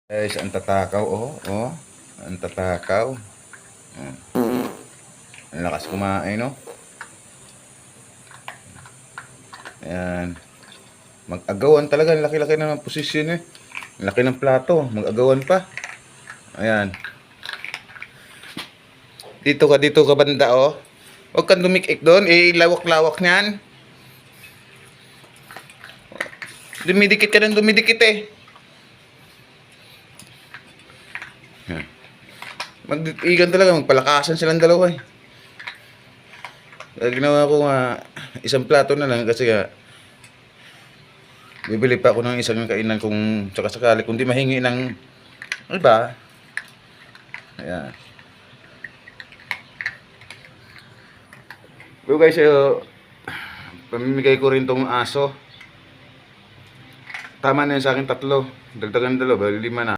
Guys, ang tatakaw, oh. Ang tatakaw. Ang lakas kumain, no? Ayan. Mag-agawan talaga. Ang laki-laki ng posisyon, eh. Ang laki ng plato. Mag-agawan pa. Ayan. Dito ka banda, oh. Huwag kang dumikik doon. Lawak-lawak niyan. Dumidikit ka ng dumidikit, eh. Mag-iigan talaga, magpalakasan silang dalawa, eh. Kaya ginawa ko nga, isang plato na lang kasi nga, bibili pa ako ng isang kainan kung sakasakali, kung di mahingi ng iba. Ayan. So guys, pamimigay ko rin tong aso. Tama na yun sa akin 3. Dagdagan 2, 5 na.